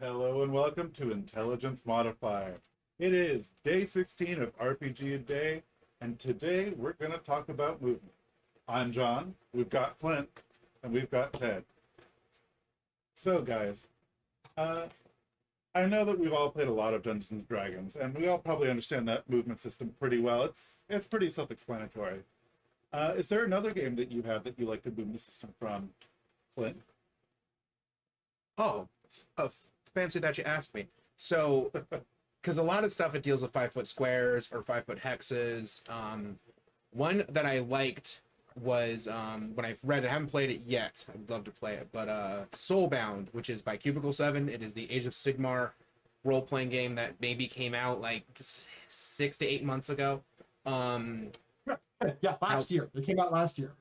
Hello and welcome to Intelligence Modifier. It is day 16 of RPGaDay, and today we're going to talk about movement. I'm John, we've got Clint, and we've got Ted. So guys, I know that we've all played a lot of Dungeons & Dragons, and we all probably understand that movement system pretty well. It's pretty self-explanatory. Is there another game that you have that you like the movement system from, Clint? Oh, fancy that you asked me. So, because a lot of stuff, it deals with 5-foot squares or 5-foot hexes. One that I liked was when I've read it, I haven't played it yet. I'd love to play it, but Soulbound, which is by Cubicle 7. It is the Age of Sigmar role-playing game that maybe came out like 6 to 8 months ago. Yeah, last year. It came out last year.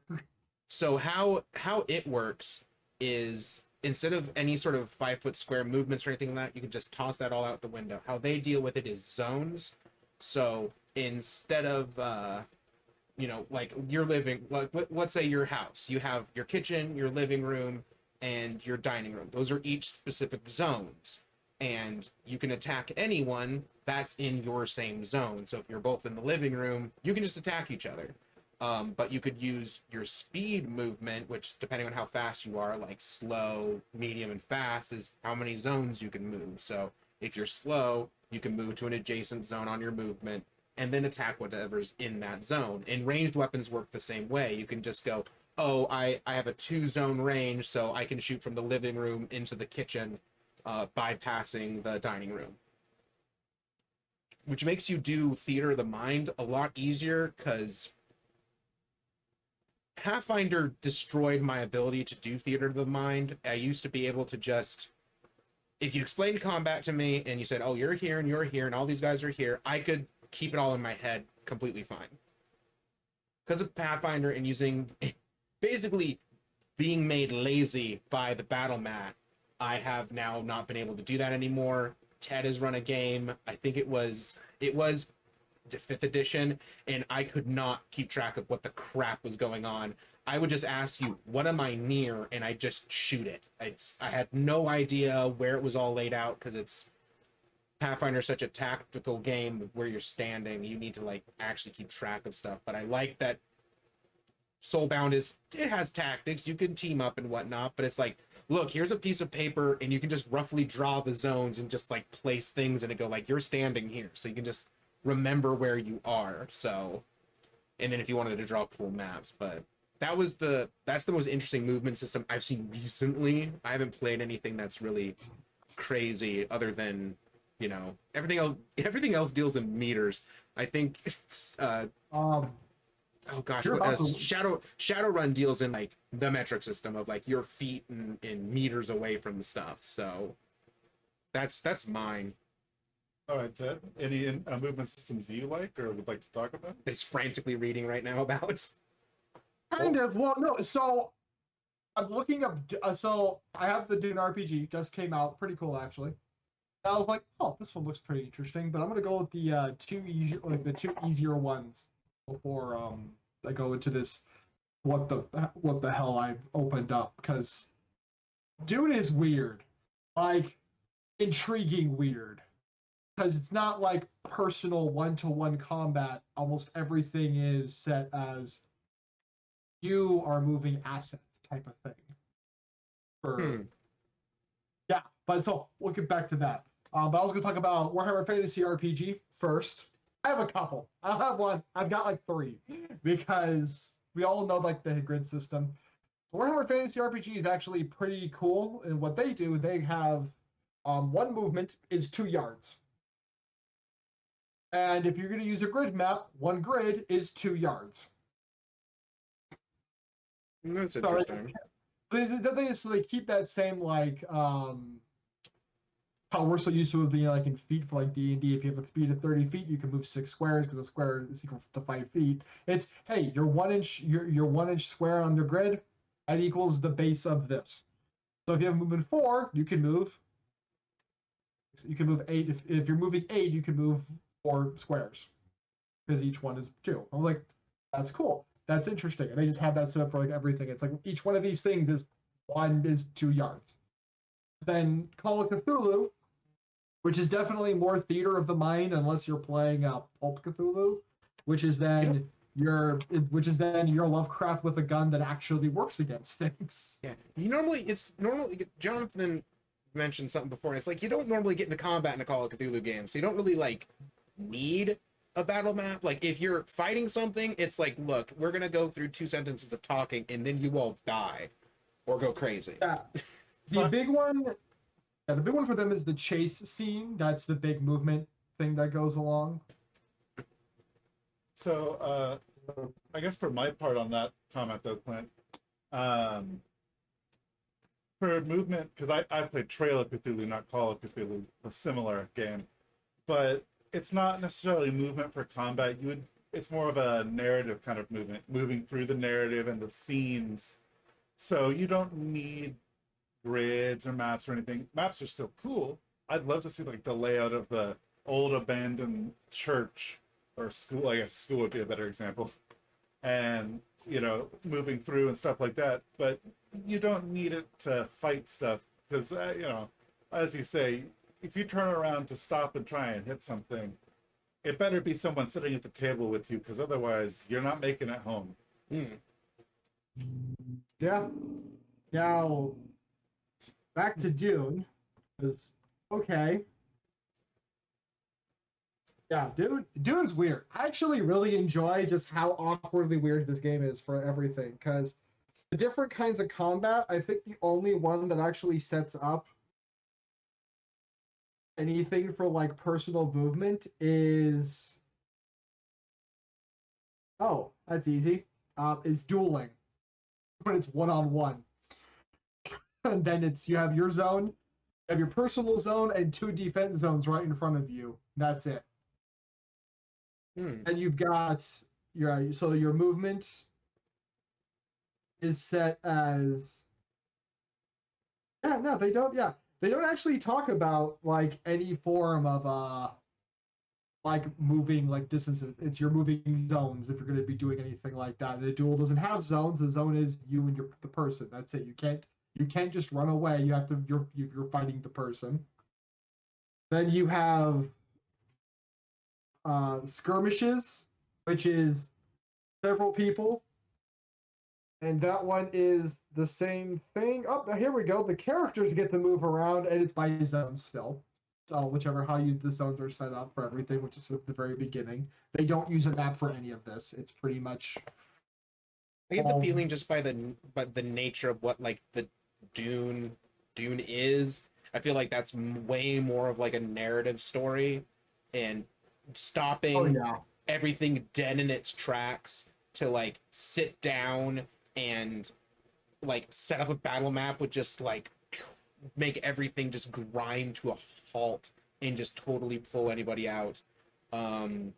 So how it works is, instead of any sort of 5-foot square movements or anything like that, you can just toss that all out the window. How they deal with it is zones. So instead of, like your living, let's say your house, you have your kitchen, your living room, and your dining room. Those are each specific zones. And you can attack anyone that's in your same zone. So if you're both in the living room, you can just attack each other. But you could use your speed movement, which, depending on how fast you are, like slow, medium, and fast, is how many zones you can move. So if you're slow, you can move to an adjacent zone on your movement and then attack whatever's in that zone. And ranged weapons work the same way. You can just go, oh, I have a 2-zone range, so I can shoot from the living room into the kitchen, bypassing the dining room. Which makes you do Theater of the Mind a lot easier, because Pathfinder destroyed my ability to do Theater of the Mind. I used to be able to just, if you explained combat to me and you said, oh, you're here and all these guys are here, I could keep it all in my head completely fine. Because of Pathfinder and using, basically being made lazy by the battle mat, I have now not been able to do that anymore. Ted has run a game, I think it was 5th edition, and I could not keep track of what the crap was going on. I would just ask you, what am I near? And I just shoot it. I had no idea where it was all laid out, because it's Pathfinder is such a tactical game where you're standing. You need to like actually keep track of stuff. But I like that Soulbound it has tactics. You can team up and whatnot, but it's like, look, here's a piece of paper, and you can just roughly draw the zones and just like place things, and it go like, you're standing here, so you can just remember where you are. So, and then if you wanted to draw cool maps, but that's the most interesting movement system I've seen recently. I haven't played anything that's really crazy other than, everything else deals in meters. I think oh gosh, Shadowrun deals in like the metric system of like your feet and meters away from the stuff. So that's mine. All right, Ted. Any movement systems you like or would like to talk about? It's frantically reading right now about. Kind of. Well, no. So I'm looking up. So I have the Dune RPG. Just came out. Pretty cool, actually. I was like, oh, this one looks pretty interesting. But I'm gonna go with the two easier ones before I go into this. What the hell I've opened up, because Dune is weird, like intriguing weird. Because it's not like personal one-to-one combat. Almost everything is set as you are moving assets type of thing. Yeah, but so we'll get back to that. But I was going to talk about Warhammer Fantasy RPG first. I have a couple. I don't have one. I've got like 3, because we all know like the grid system. Warhammer Fantasy RPG is actually pretty cool. And what they do, they have one movement is 2 yards. And if you're going to use a grid map, one grid is 2 yards. That's interesting. So they keep that same like how we're so used to it being like in feet for like D&D. If you have a speed of 30 feet, you can move 6 squares because a square is equal to 5 feet. It's, hey, your 1-inch square on the grid, that equals the base of this. So if you have movement 4, you can move 8. If you're moving 8, you can move 4 squares, because each one is 2. I'm like, that's cool. That's interesting. And they just have that set up for like everything. It's like each one of these things is 2 yards. Then Call of Cthulhu, which is definitely more theater of the mind, unless you're playing Pulp Cthulhu, which is then which is then your Lovecraft with a gun that actually works against things. Yeah, it's normally Jonathan mentioned something before, and it's like you don't normally get into combat in a Call of Cthulhu game, so you don't really like need a battle map. Like if you're fighting something, it's like, look, we're gonna go through 2 sentences of talking, and then you will die or go crazy. Yeah. The big one, the big one for them is the chase scene. That's the big movement thing that goes along. So, I guess for my part on that comment though, Clint, for movement, because I played Trail of Cthulhu, not Call of Cthulhu, a similar game, but it's not necessarily movement for combat. It's more of a narrative kind of movement, moving through the narrative and the scenes. So you don't need grids or maps or anything. Maps are still cool. I'd love to see like the layout of the old abandoned church or school. I guess school would be a better example. And moving through and stuff like that. But you don't need it to fight stuff because as you say, if you turn around to stop and try and hit something, it better be someone sitting at the table with you, because otherwise you're not making it home. Yeah. Now, back to Dune. Okay. Yeah, Dune's weird. I actually really enjoy just how awkwardly weird this game is for everything, because the different kinds of combat, I think the only one that actually sets up anything for like personal movement is that's easy. Is dueling. But it's one-on-one. And then you have your zone, you have your personal zone, and 2 defense zones right in front of you. That's it. And you've got your movement is set as they don't actually talk about like any form of like moving like distances. It's your moving zones if you're going to be doing anything like that. And a duel doesn't have zones. The zone is you and the person. That's it. You can't just run away. You have to you're fighting the person. Then you have skirmishes, which is several people, and that one is the same thing. Here we go. The characters get to move around, and it's by zones still. So whichever how the zones are set up for everything, which is at the very beginning. They don't use a map for any of this. It's pretty much. I get the feeling just by the nature of what like the Dune is. I feel like that's way more of like a narrative story, and stopping everything dead in its tracks to like sit down and like set up a battle map would just like make everything just grind to a halt and just totally pull anybody out. I'm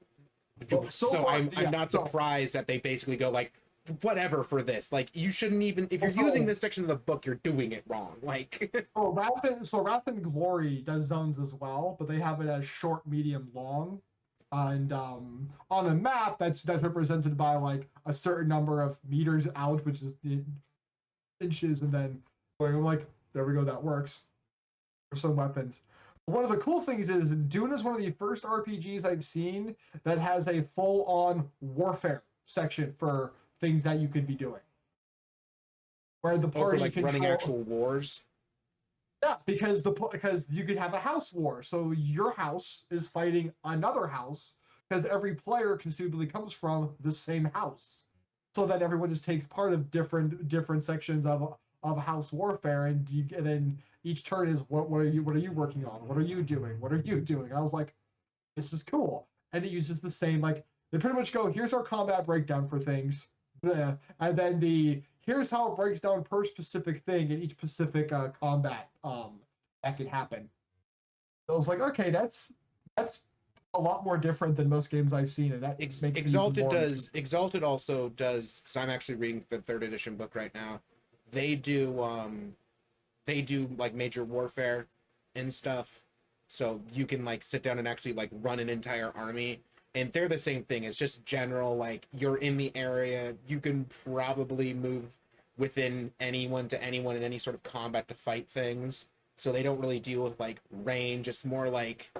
not surprised that they basically go like whatever for this. Like you shouldn't even if you're using this section of the book, you're doing it wrong. Like Wrath and Glory does zones as well, but they have it as short, medium, long. And on a map that's represented by like a certain number of meters out, which is the inches, and then going like there we go, that works for some weapons. One of the cool things is Dune is one of the first RPGs I've seen that has a full-on warfare section for things that you could be doing, where the party like running actual wars. Yeah, because you could have a house war. So your house is fighting another house because every player conceivably comes from the same house. So that everyone just takes part of different sections of house warfare, and then each turn is what are you working on? What are you doing? What are you doing? And I was like, this is cool. And it uses the same like they pretty much go, here's our combat breakdown for things. And then here's how it breaks down per specific thing in each specific combat that can happen. So I was like, okay, that's a lot more different than most games I've seen, and that makes Exalted also does, because I'm actually reading the 3rd edition book right now. They do like major warfare and stuff, so you can like sit down and actually like run an entire army. And they're the same thing. It's just general, like, you're in the area. You can probably move within anyone to anyone in any sort of combat to fight things. so they don't really deal with like range. It's more like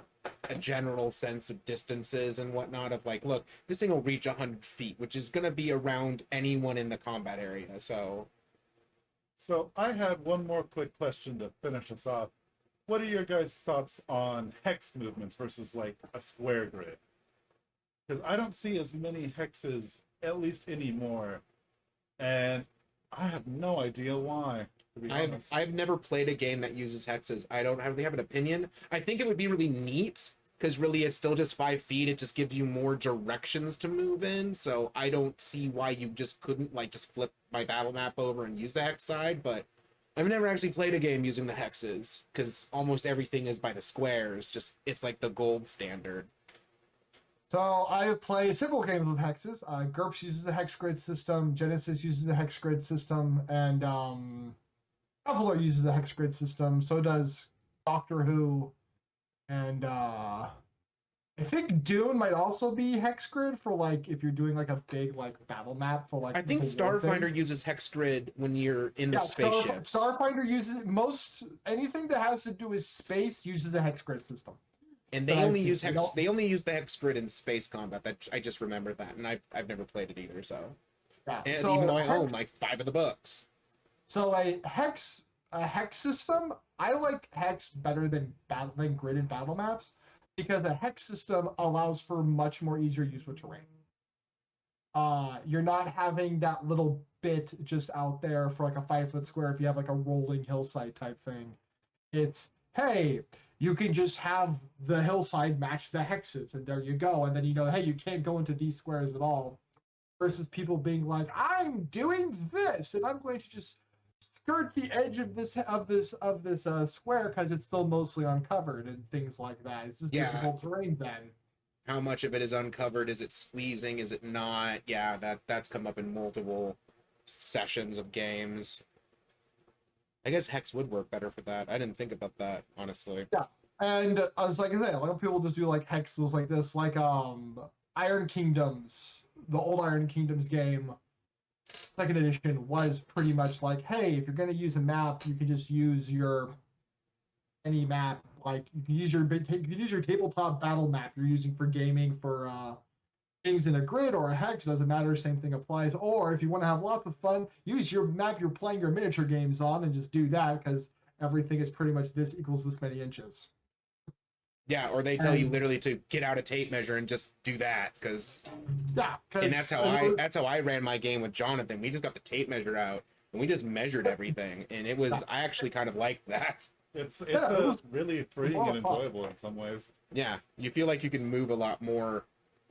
a general sense of distances and whatnot of like, look, this thing will reach 100 feet, which is going to be around anyone in the combat area. So I had one more quick question to finish us off. What are your guys' thoughts on hex movements versus like a square grid? Because I don't see as many hexes, at least anymore, and I have no idea why. To be honest, I've never played a game that uses hexes. I don't really have an opinion. I think it would be really neat because really it's still just 5 feet. It just gives you more directions to move in. So I don't see why you just couldn't like just flip my battle map over and use the hex side. But I've never actually played a game using the hexes because almost everything is by the squares. Just it's like the gold standard. So I have played several games with hexes. GURPS uses a hex grid system. Genesis uses a hex grid system, and Buffalo uses a hex grid system. So does Doctor Who, and I think Dune might also be hex grid for like if you're doing like a big like battle map for like. I think the war thing. Starfinder uses hex grid when you're in the spaceships. Starfinder uses most anything that has to do with space uses a hex grid system. And they only use hex. They only use the hex grid in space combat. That I just remembered that, and I've never played it either. So, yeah. And So even though I own like 5 of the books. So a hex system, I like hex better than gridded battle maps because a hex system allows for much more easier use with terrain. You're not having that little bit just out there for like a 5-foot square if you have like a rolling hillside type thing. It's hey, you can just have the hillside match the hexes, and there you go. And then you know, hey, you can't go into these squares at all. Versus people being like, I'm doing this, and I'm going to just skirt the edge of this square because it's still mostly uncovered and things like that. It's just difficult terrain then. How much of it is uncovered? Is it squeezing? Is it not? Yeah, that's come up in multiple sessions of games. I guess hex would work better for that. I didn't think about that, honestly. Yeah, and I was like I said, a lot of people just do like hexes like this, like Iron Kingdoms, the old Iron Kingdoms game, second edition was pretty much like, hey, if you're gonna use a map, you can just use your any map. Like you can use your tabletop battle map you're using for gaming for things in a grid or a hex, doesn't matter, same thing applies. Or if you want to have lots of fun, use your map you're playing your miniature games on and just do that because everything is pretty much this equals this many inches. Yeah, or they tell you literally to get out a tape measure and just do that because and that's how I ran my game with Jonathan. We just got the tape measure out and we just measured everything, and it was I actually kind of liked that. It's really freeing and enjoyable in some ways. Yeah, you feel like you can move a lot more.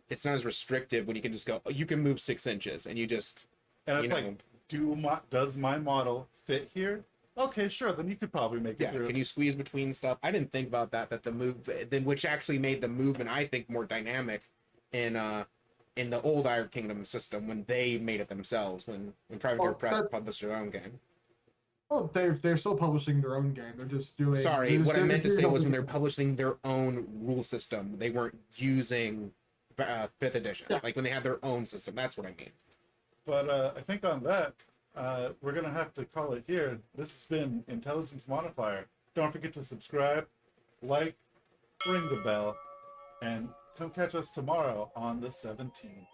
It's not as restrictive when you can just go. You can move 6 inches, and you just. And it's like, does my model fit here? Okay, sure. Then you could probably make it through. Can you squeeze between stuff? I didn't think about that. That the move, then which actually made the movement, I think, more dynamic in the old Iron Kingdom system when they made it themselves. When Privateer Press published their own game. Oh, they're still publishing their own game. They're just doing. Sorry, what I meant to say was when they're publishing their own rule system, they weren't using 5th edition. Yeah. Like when they had their own system. That's what I mean. But I think on that, we're going to have to call it here. This has been Intelligence Modifier. Don't forget to subscribe, like, ring the bell, and come catch us tomorrow on the 17th.